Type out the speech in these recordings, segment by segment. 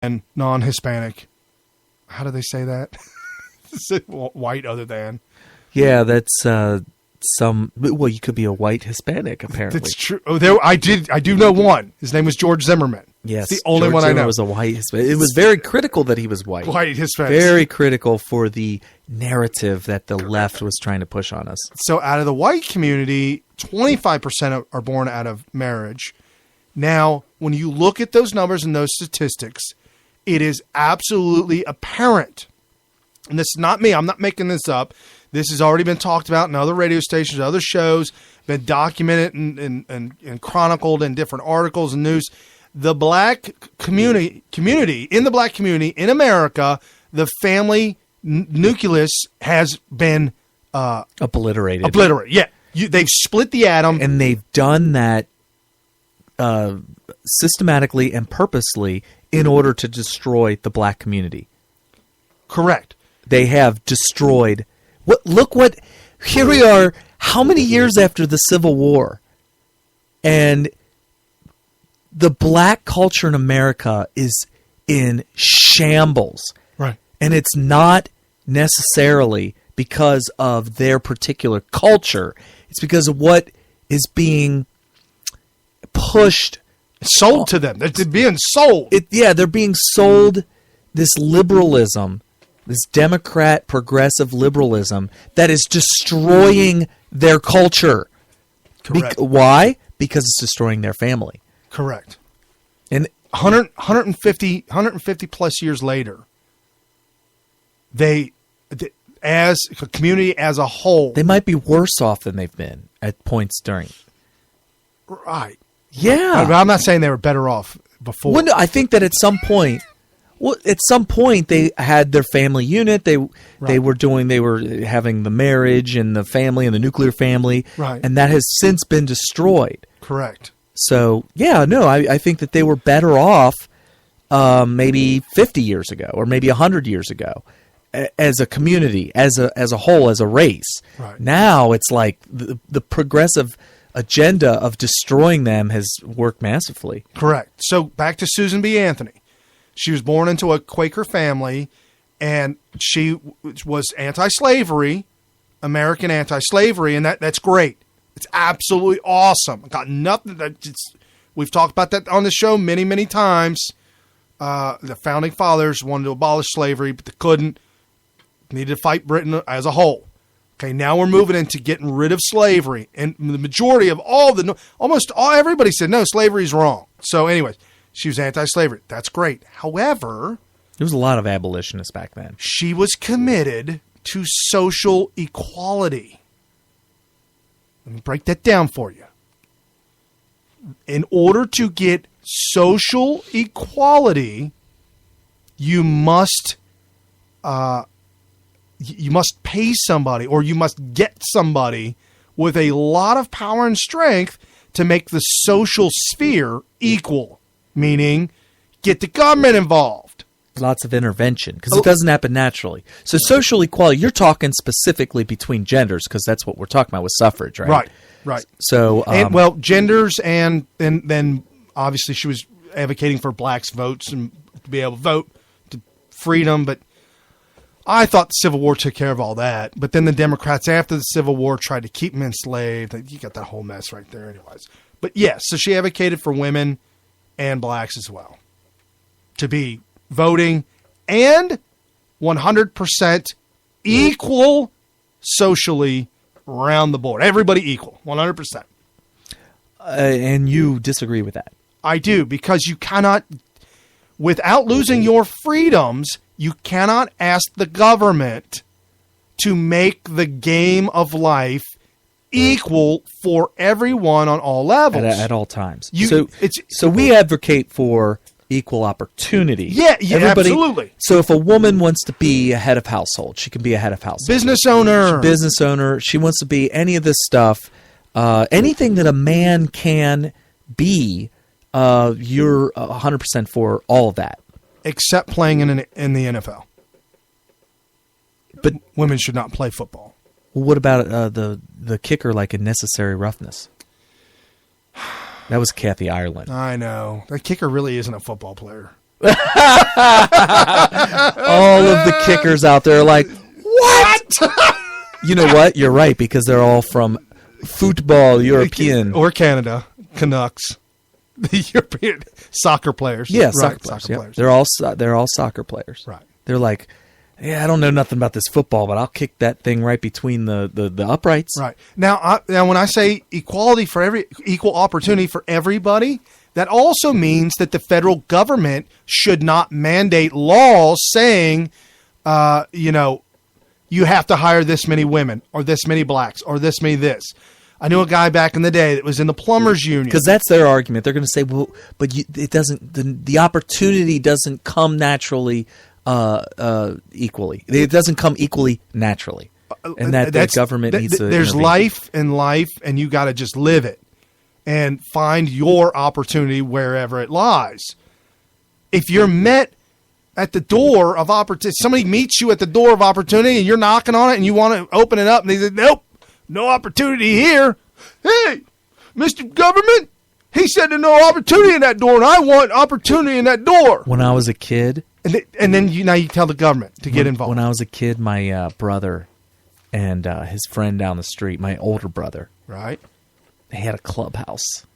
and non-Hispanic. How do they say that? White other than. Yeah, that's well, you could be a white Hispanic, apparently. That's true. Oh, I do know one. His name was George Zimmerman. Yes, it's the only George one I know. Zimmerman was a white Hispanic. It was very critical that he was white. White Hispanic. Very critical for the narrative that the left was trying to push on us. So out of the white community, 25% are born out of marriage. Now, when you look at those numbers and those statistics, it is absolutely apparent. And this is not me. I'm not making this up. This has already been talked about in other radio stations, other shows, been documented and chronicled in different articles and news. The black community in the black community in America, the family nucleus has been obliterated. Yeah, they've split the atom, and they've done that systematically and purposely in order to destroy the black community. Correct. They have destroyed. Here we are, how many years after the Civil War? And the black culture in America is in shambles. Right. And it's not necessarily because of their particular culture. It's because of what is being pushed. Sold to them. They're being sold. They're being sold this liberalism, this Democrat progressive liberalism that is destroying their culture. Correct. Why? Because it's destroying their family. Correct. And 150 plus years later, they as a community as a whole, they might be worse off than they've been at points during. Right. Yeah. I'm not saying they were better off before. Well, no, I think that at some point they had their family unit. They were having the marriage and the family and the nuclear family. Right. And that has since been destroyed. Correct. So, I think that they were better off maybe 50 years ago or maybe 100 years ago as a community, as a whole, as a race. Right. Now it's like the progressive agenda of destroying them has worked massively. Correct. So back to Susan B. Anthony. She was born into a Quaker family, and she was anti-slavery, American anti-slavery, and that's great. It's absolutely awesome. Got nothing. We've talked about that on the show many, many times. The founding fathers wanted to abolish slavery, but they couldn't. Needed to fight Britain as a whole. Okay, now we're moving into getting rid of slavery, and the majority of everybody said no, slavery's wrong. So, anyways, she was anti-slavery. That's great. However, there was a lot of abolitionists back then. She was committed to social equality. Let me break that down for you. In order to get social equality, you must pay somebody, or you must get somebody with a lot of power and strength to make the social sphere equal, meaning get the government involved. Lots of intervention, because it doesn't happen naturally. So social equality, you're talking specifically between genders, because that's what we're talking about with suffrage, right? Right. So, genders, and then obviously she was advocating for blacks' votes and to be able to vote, to freedom, but I thought the Civil War took care of all that. But then the Democrats, after the Civil War, tried to keep them enslaved. You got that whole mess right there anyways. But yes, so she advocated for women and blacks as well to be voting and 100% equal socially around the board. Everybody equal, 100%. And you disagree with that? I do, because you cannot, without losing your freedoms, you cannot ask the government to make the game of life equal for everyone on all levels. At all times. So we advocate for equal opportunity. Yeah, absolutely. So if a woman wants to be a head of household, she can be a head of household. Business owner. She wants to be any of this stuff. Anything that a man can be, you're 100% for all of that. Except playing in the NFL. But women should not play football. Well, what about the kicker, like in Necessary Roughness? That was Kathy Ireland. I know. That kicker really isn't a football player. All of the kickers out there are like, what? You know what? You're right, because they're all from football, European. Or Canada, Canucks. The European soccer players. Yeah, right, soccer players. players. They're all soccer players. Right. They're like, yeah, I don't know nothing about this football, but I'll kick that thing right between the uprights. Right. Now when I say equal opportunity for everybody, that also means that the federal government should not mandate laws saying, you have to hire this many women or this many blacks or this many this. I knew a guy back in the day that was in the plumbers union. Because that's their argument. They're going to say, well, but it doesn't. The opportunity doesn't come naturally, equally. It doesn't come equally naturally, and that the government needs to. There's intervene. life in life, and you got to just live it and find your opportunity wherever it lies. If you're met at the door of opportunity, somebody meets you at the door of opportunity, and you're knocking on it, and you want to open it up, and they say, "Nope. No opportunity here." Hey, Mr. Government, he said there's no opportunity in that door, and I want opportunity in that door. When I was a kid, and then you tell the government to get involved. When I was a kid, my brother and his friend down the street, my older brother, right, they had a clubhouse.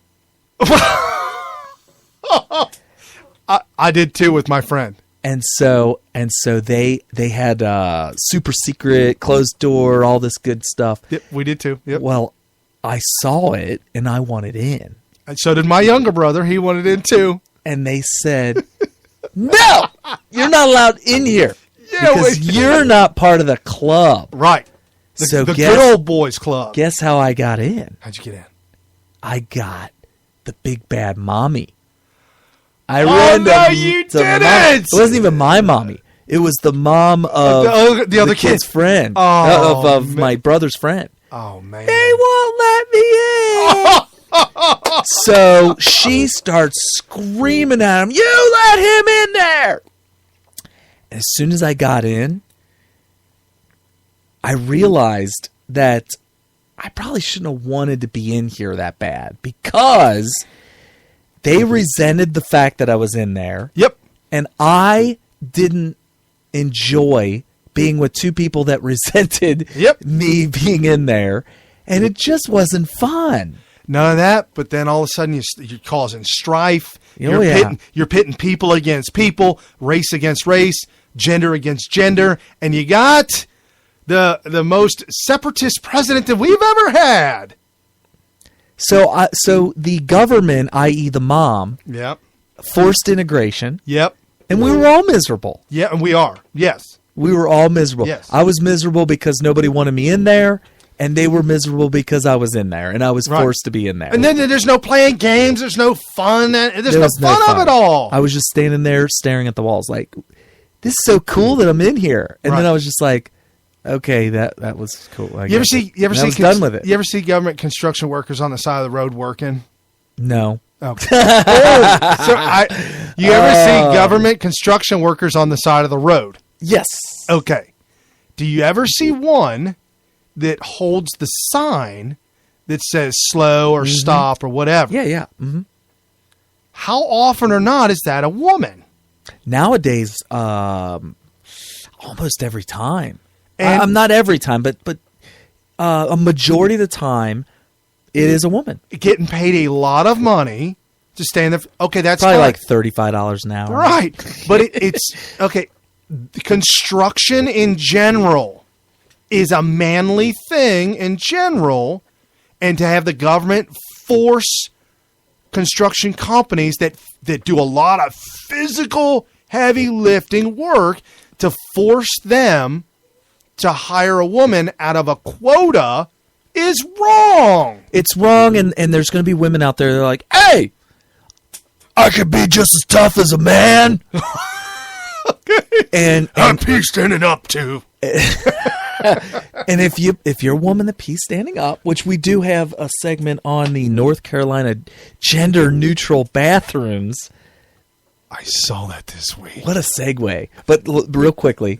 I did too with my friend. And so they had super secret, closed door, all this good stuff. Yep, we did too. Yep. Well, I saw it and I wanted in. And so did my younger brother. He wanted in too. And they said, "No, you're not allowed in here because you're not part of the club." Right. The good old boys club. Guess how I got in? How'd you get in? I got the big bad mommy. You didn't! It wasn't even my mommy. It was the mom of the other kid's friend. Oh, of my brother's friend. Oh, man. They won't let me in. So she starts screaming at him, "You let him in there!" And as soon as I got in, I realized that I probably shouldn't have wanted to be in here that bad, because they resented the fact that I was in there. Yep. And I didn't enjoy being with two people that resented me being in there. And it just wasn't fun. None of that. But then all of a sudden you're causing strife. You're pitting people against people, race against race, gender against gender. And you got the most separatist president that we've ever had. So the government, i.e. the mom, forced integration. Yep. And we were all miserable. Yeah, and we are. Yes. We were all miserable. Yes. I was miserable because nobody wanted me in there, and they were miserable because I was in there, and I was forced to be in there. And then there's no playing games. There's no fun. There's no fun of it all. I was just standing there staring at the walls like, this is so cool that I'm in here. And then I was just like, okay, that was cool. You ever see done with it. You ever see government construction workers on the side of the road working? No. Okay. You ever see government construction workers on the side of the road? Yes. Okay. Do you ever see one that holds the sign that says slow or stop or whatever? Yeah. Mm-hmm. How often or not is that a woman? Nowadays, almost every time. And not every time, but a majority of the time, it is a woman getting paid a lot of money to stand there. Okay, that's probably fine. Like $35 an hour, right? But it's okay. Construction in general is a manly thing in general, and to have the government force construction companies that do a lot of physical, heavy lifting work to force them to hire a woman out of a quota is wrong. It's wrong, and there's going to be women out there that are like, hey, I could be just as tough as a man. Okay. And I'm peace standing up too. And if you're a woman that peace standing up, which we do have a segment on the North Carolina gender neutral bathrooms. I saw that this week. What a segue! But real quickly,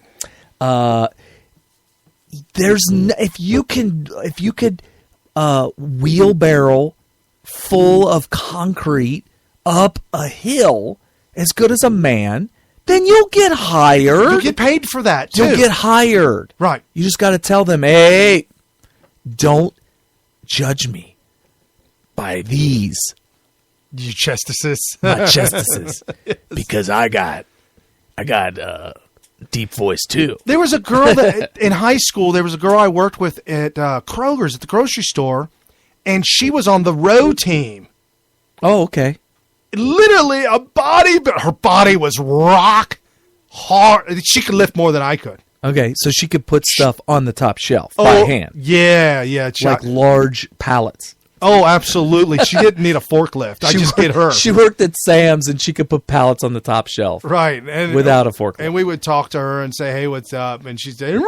if you could wheelbarrow full of concrete up a hill as good as a man, then you'll get hired. You'll get paid for that, too. You'll get hired. Right. You just got to tell them, hey, don't judge me by these. You justices. Not justices. Yes. Because I got deep voice, too. There was a girl that in high school, there was a girl I worked with at Kroger's at the grocery store, and she was on the row team. Oh, okay. Literally her body was rock hard. She could lift more than I could. Okay, so she could put stuff on the top shelf by hand. Yeah. Like large pallets. Oh, absolutely. She didn't need a forklift. I just get her. She worked at Sam's and she could put pallets on the top shelf. Right. And, without a forklift. And we would talk to her and say, hey, what's up? And she'd say,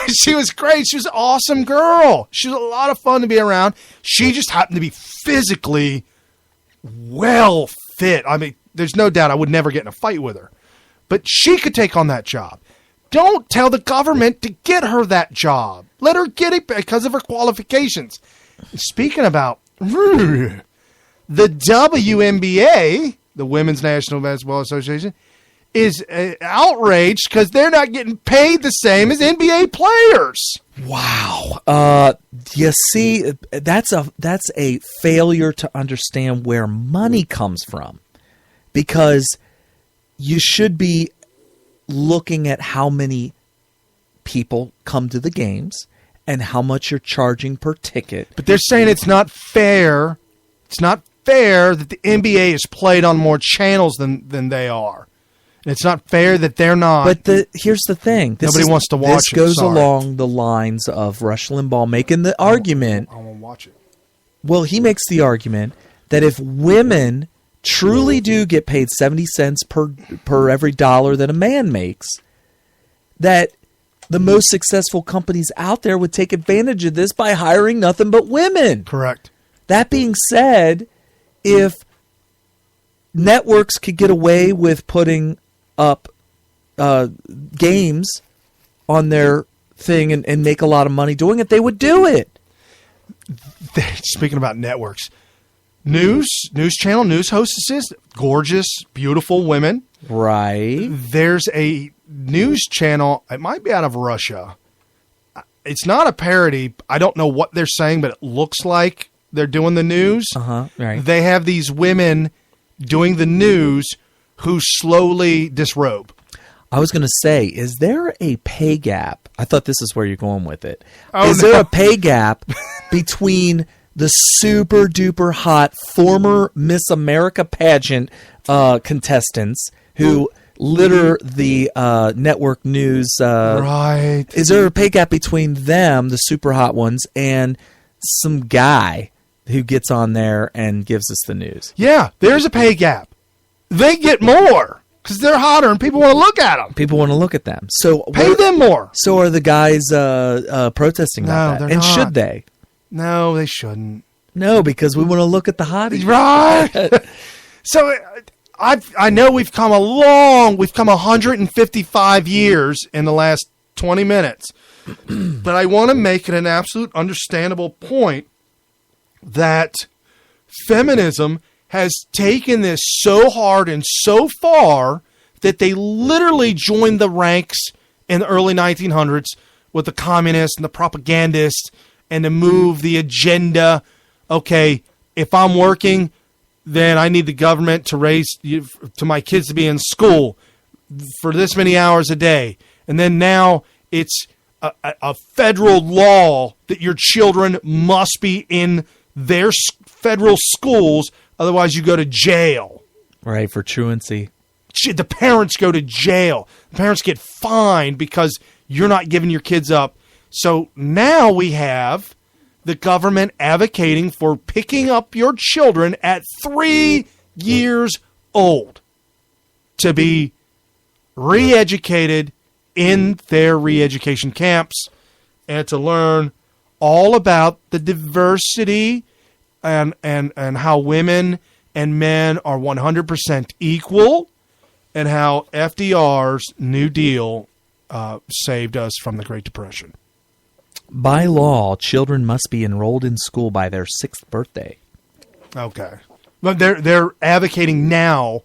she was great. She was an awesome girl. She was a lot of fun to be around. She just happened to be physically well fit. I mean, there's no doubt I would never get in a fight with her. But she could take on that job. Don't tell the government to get her that job. Let her get it because of her qualifications. Speaking about the WNBA, the Women's National Basketball Association, is outraged because they're not getting paid the same as NBA players. Wow. You see, that's a failure to understand where money comes from. Because you should be looking at how many people come to the games and how much you're charging per ticket. But they're saying it's not fair. It's not fair that the NBA is played on more channels than they are. And it's not fair that they're not. But here's the thing. Nobody wants to watch it. This goes along the lines of Rush Limbaugh making the argument. I want to watch it. Well, he makes the argument that if women truly do get paid 70 cents per every dollar that a man makes, that the most successful companies out there would take advantage of this by hiring nothing but women. Correct. That being said, if networks could get away with putting up games on their thing and make a lot of money doing it, they would do it. Speaking about networks, news channel, news hostesses, gorgeous, beautiful women. Right. There's a news channel, it might be out of Russia. It's not a parody. I don't know what they're saying, but it looks like they're doing the news. Right. They have these women doing the news who slowly disrobe. I was going to say, is there a pay gap? I thought this is where you're going with it. Oh, is there a pay gap between the super duper hot former Miss America pageant contestants who litter the network news? Right. Is there a pay gap between them, the super hot ones, and some guy who gets on there and gives us the news? Yeah, there's a pay gap. They get more because they're hotter and people want to look at them. People want to look at them. So pay them more. So are the guys protesting about that? They're and not. Should they? No, they shouldn't. No, because we want to look at the hotties. Right. So I know we've come 155 years in the last 20 minutes. But I want to make it an absolute understandable point that feminism has taken this so hard and so far that they literally joined the ranks in the early 1900s with the communists and the propagandists and to move the agenda. Okay, if I'm working, then I need the government to raise to my kids to be in school for this many hours a day. And then now it's a federal law that your children must be in their federal schools, otherwise you go to jail. Right, for truancy. The parents go to jail. The parents get fined because you're not giving your kids up. So now we have the government advocating for picking up your children at 3 years old to be re-educated in their re-education camps and to learn all about the diversity and how women and men are 100% equal and how FDR's New Deal saved us from the Great Depression. By law, children must be enrolled in school by their 6th birthday. Okay. But they're advocating now